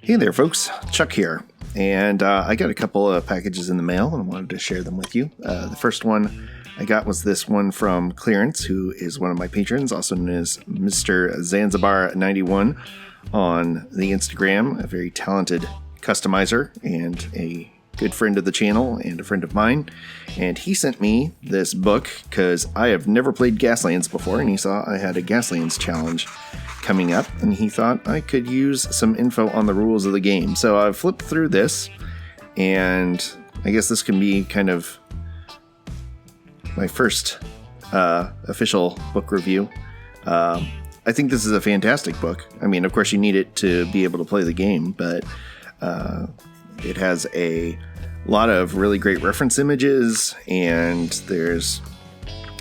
Hey there, folks. Chuck here. And I got a couple of packages in the mail and I wanted to share them with you. The first one I got was this one from Clarence, who is one of my patrons, also known as Mr. Zanzibar91 on the Instagram, a very talented customizer and a good friend of the channel and a friend of mine. And he sent me this book because I have never played Gaslands before, and he saw I had a Gaslands challenge coming up, and he thought I could use some info on the rules of the game. So I flipped through this, and I guess this can be kind of my first official book review. I think this is a fantastic book. I mean, of course, you need it to be able to play the game, but it has a lot of really great reference images, and there's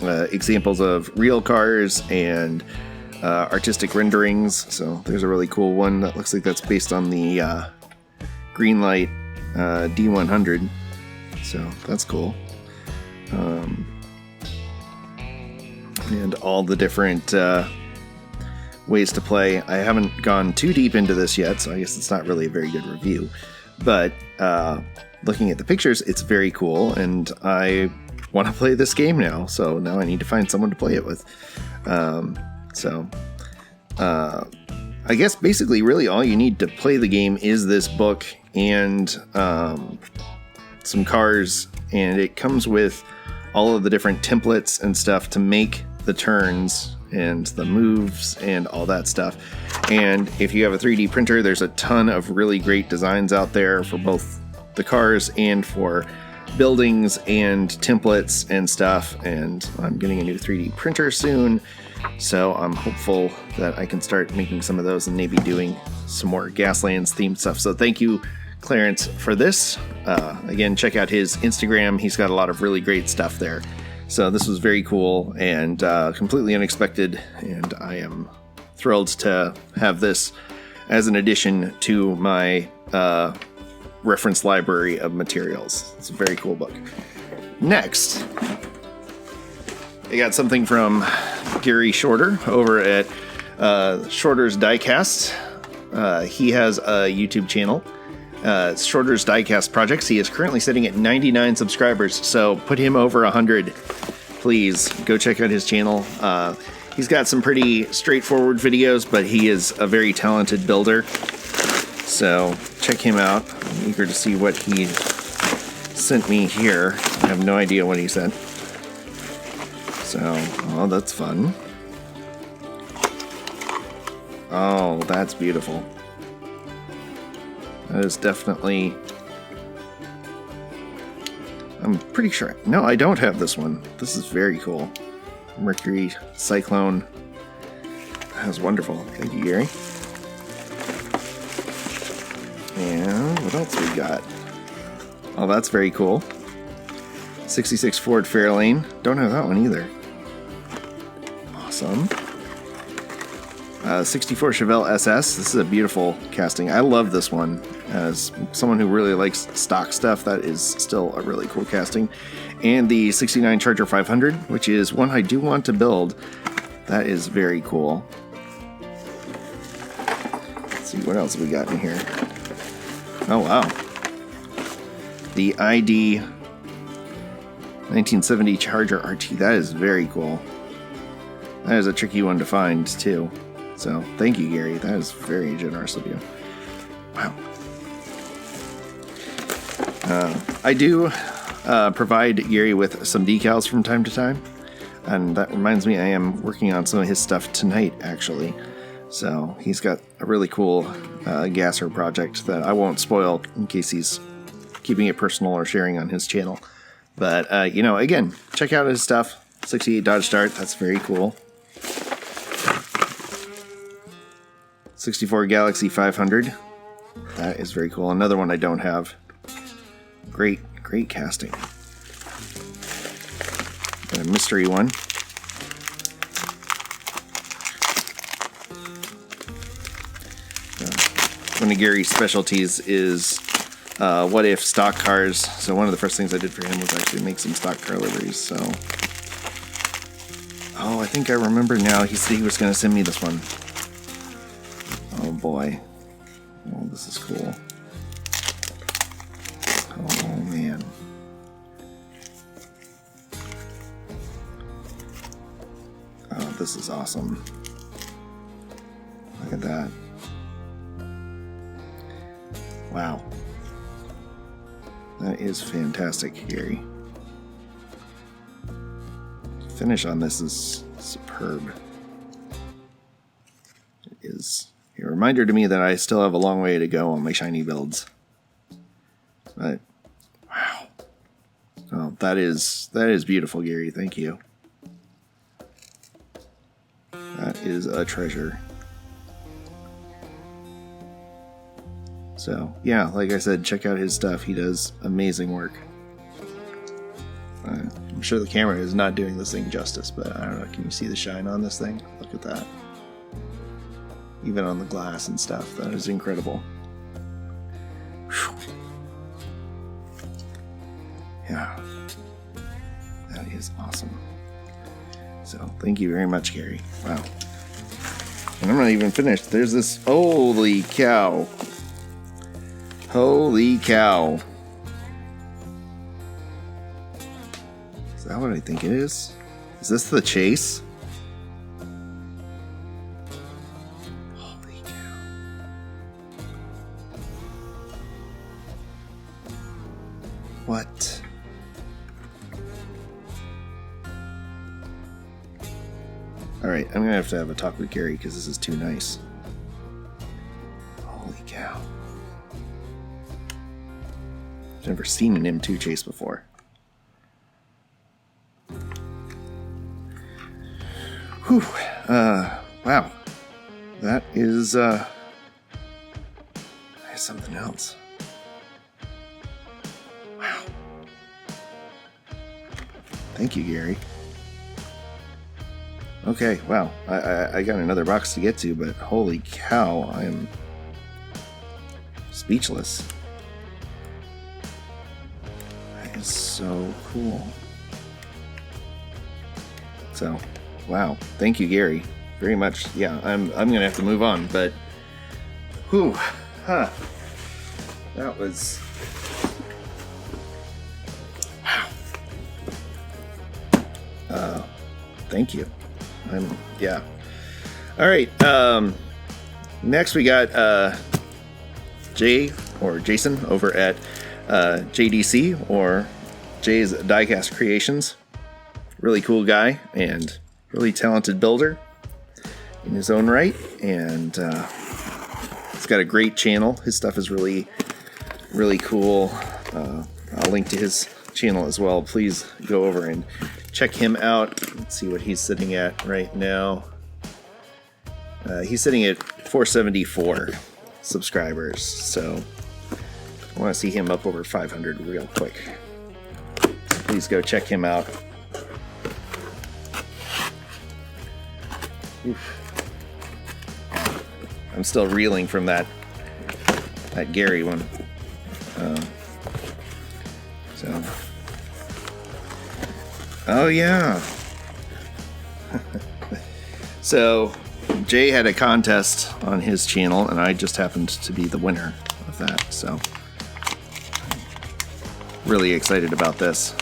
examples of real cars and artistic renderings. So there's a really cool one that looks like that's based on the Greenlight D100. So that's cool. And all the different ways to play. I haven't gone too deep into this yet, so I guess it's not really a very good review. But looking at the pictures, it's very cool, and I want to play this game now. So now I need to find someone to play it with. I guess basically really all you need to play the game is this book and some cars, and it comes with all of the different templates and stuff to make the turns and the moves and all that stuff. And if you have a 3D printer, there's a ton of really great designs out there for both the cars and for buildings and templates and stuff. And I'm getting a new 3D printer soon, so I'm hopeful that I can start making some of those and maybe doing some more Gaslands themed stuff. So thank you, Clarence, for this. Again, check out his Instagram. He's got a lot of really great stuff there. So this was very cool and completely unexpected, and I am thrilled to have this as an addition to my reference library of materials. It's a very cool book. Next, I got something from Gary Shorter over at Shorter's Diecast. He has a YouTube channel. It's Shorter's Diecast Projects. He is currently sitting at 99 subscribers, so put him over 100. Please go check out his channel. He's got some pretty straightforward videos, but he is a very talented builder. So check him out. I'm eager to see what he sent me here. I have no idea what he sent. So, oh, that's fun. Oh, that's beautiful. That is definitely... I'm pretty sure... No, I don't have this one. This is very cool. Mercury Cyclone. That was wonderful. Thank you, Gary. And what else we got? Oh, that's very cool. 66 Ford Fairlane. Don't have that one either. Awesome. 64 Chevelle SS. This is a beautiful casting. I love this one. As someone who really likes stock stuff, that is still a really cool casting. And the 69 Charger 500, which is one I do want to build. That is very cool. Let's see, what else we got in here? Oh, wow. The ID 1970 Charger RT. That is very cool. That is a tricky one to find, too. So, thank you, Gary. That is very generous of you. Wow. I do provide Gary with some decals from time to time. And that reminds me, I am working on some of his stuff tonight, actually. So, he's got a really cool gasser project that I won't spoil in case he's keeping it personal or sharing on his channel. But, again, check out his stuff. 68 Dodge Dart. That's very cool. 64 Galaxy 500. That is very cool. Another one I don't have. Great casting. And a mystery one. One of Gary's specialties is what if stock cars. So one of the first things I did for him was actually make some stock car liveries. So, oh, I think I remember now. He said he was going to send me this one. Oh boy. Oh, this is cool. Oh, man. Oh, this is awesome. Look at that. Wow. That is fantastic, Gary. The finish on this is superb. It is a reminder to me that I still have a long way to go on my shiny builds. But, wow. Oh, that is beautiful, Gary. Thank you. That is a treasure. So, yeah, like I said, check out his stuff. He does amazing work. I'm sure the camera is not doing this thing justice, but I don't know. Can you see the shine on this thing? Look at that. Even on the glass and stuff. That is incredible. Whew. Yeah. That is awesome. So, thank you very much, Gary. Wow. And I'm not even finished. There's this... Holy cow. Holy cow. Is that what I think it is? Is this the chase? Holy cow. What? Alright, I'm gonna have to have a talk with Gary because this is too nice. Holy cow. I've never seen an M2 chase before. Whew. Wow. That is something else. Wow. Thank you, Gary. Okay, wow. I got another box to get to, but holy cow, I am speechless. That is so cool. So, wow. Thank you, Gary, very much. Yeah, I'm gonna have to move on, but whew, huh. That was wow. Thank you. Yeah. All right. Next we got Jay or Jason over at JDC or Jay's Diecast Creations. Really cool guy and really talented builder in his own right, and he's got a great channel. His stuff is really, really cool. I'll link to his channel as well. Please go over and check him out. Let's see what he's sitting at right now. He's sitting at 474 subscribers, so I want to see him up over 500 real quick. Please go check him out. Oof. I'm still reeling from that Gary one. Oh yeah. So Jay had a contest on his channel, and I just happened to be the winner of that. So really excited about this.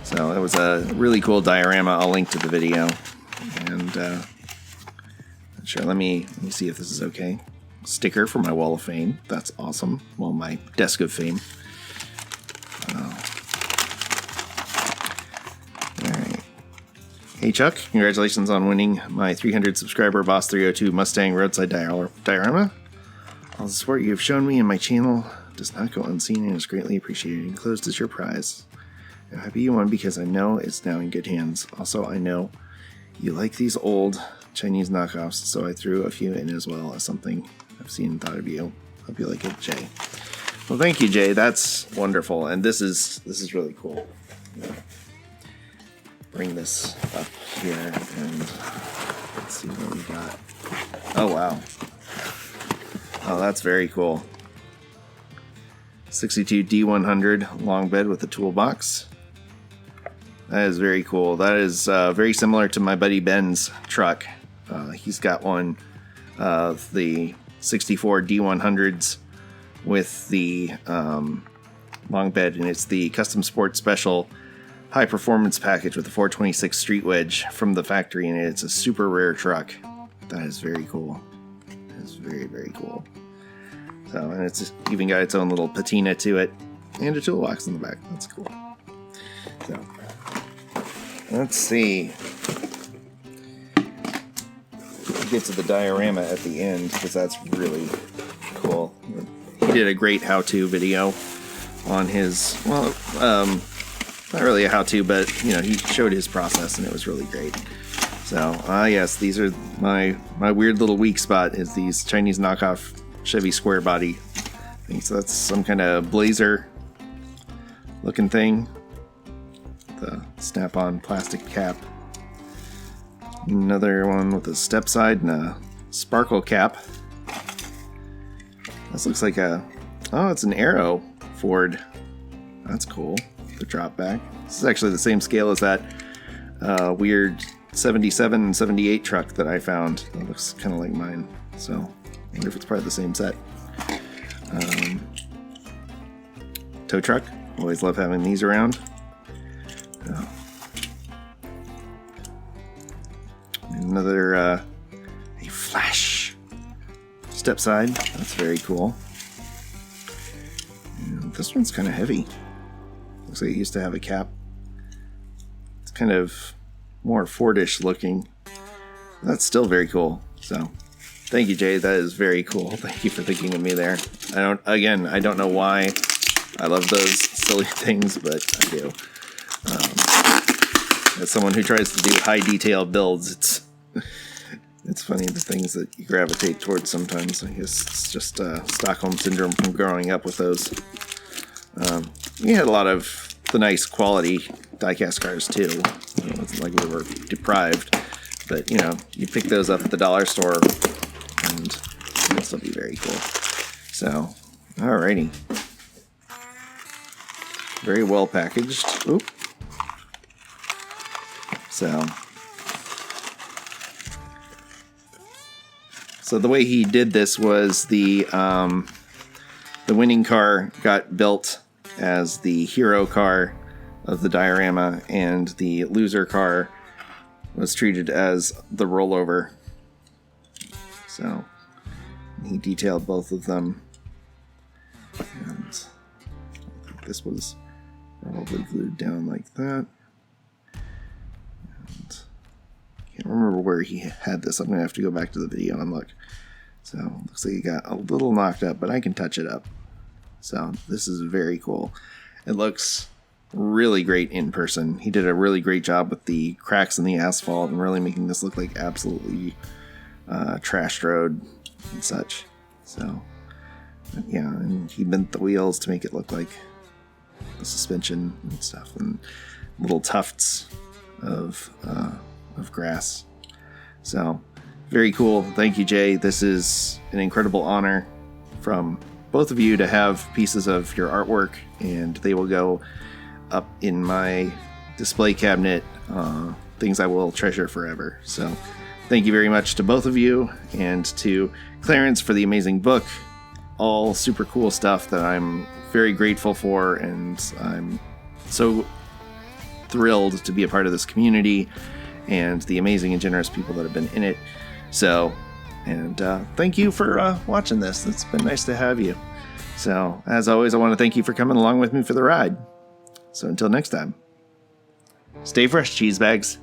So it was a really cool diorama. I'll link to the video. And sure, let me see if this is okay. Sticker for my wall of fame. That's awesome. Well, my desk of fame. Alright. Hey Chuck, congratulations on winning my 300 subscriber Boss 302 Mustang Roadside Diorama. All the support you have shown me and my channel does not go unseen and is greatly appreciated. Enclosed is your prize. I'm happy you won because I know it's now in good hands. Also, I know you like these old Chinese knockoffs, so I threw a few in as well as something I've seen and thought of you. Hope you like it, Jay. Well, thank you, Jay. That's wonderful, and this is really cool. Bring this up here and let's see what we got. Oh wow! Oh, that's very cool. 62 D100 long bed with a toolbox. That is very cool. That is very similar to my buddy Ben's truck. He's got one of the 64 D100s with the long bed, and it's the Custom Sport Special High Performance Package with the 426 Street Wedge from the factory, and it's a super rare truck. That is very cool. It's very, very cool. So, and it's even got its own little patina to it, and a toolbox in the back. That's cool. So, let's see. We'll get to the diorama at the end, because that's really cool. He did a great how-to video on his, well, not really a how-to, but, you know, he showed his process, and it was really great. So, yes, these are my weird little weak spot, is these Chinese knockoff Chevy square body things. So that's some kind of blazer looking thing. The snap-on plastic cap. Another one with a step side and a sparkle cap. This looks like a, oh, it's an Aero Ford. That's cool. The drop back. This is actually the same scale as that weird 77 and 78 truck that I found. That looks kind of like mine. So I wonder if it's part of the same set. Tow truck. Always love having these around. Another a flash step side. That's very cool. And this one's kind of heavy. Looks like it used to have a cap. It's kind of more Fordish looking. That's still very cool. So thank you, Jay. That is very cool. Thank you for thinking of me there. I don't know why I love those silly things, but I do. As someone who tries to do high detail builds, it's funny the things that you gravitate towards sometimes. I guess it's just Stockholm Syndrome from growing up with those. We had a lot of the nice quality diecast cars too. It wasn't like we were deprived, but you know, you pick those up at the dollar store and this will be very cool. So, alrighty. Very well packaged. Oop. So the way he did this was the winning car got built as the hero car of the diorama, and the loser car was treated as the rollover. So he detailed both of them, and I think this was probably glued down like that. And I can't remember where he had this. I'm gonna have to go back to the video and look. So looks like he got a little knocked up, but I can touch it up. So this is very cool. It looks really great in person. He did a really great job with the cracks in the asphalt and really making this look like absolutely trashed road and such. So yeah, and he bent the wheels to make it look like the suspension and stuff, and little tufts of grass. So very cool. Thank you, Jay. This is an incredible honor from both of you to have pieces of your artwork, and they will go up in my display cabinet, things I will treasure forever. So thank you very much to both of you, and to Clarence for the amazing book. All super cool stuff that I'm very grateful for, and I'm so thrilled to be a part of this community and the amazing and generous people that have been in it. So, and thank you for watching this. It's been nice to have you. So, as always, I want to thank you for coming along with me for the ride. So until next time, stay fresh, cheese bags.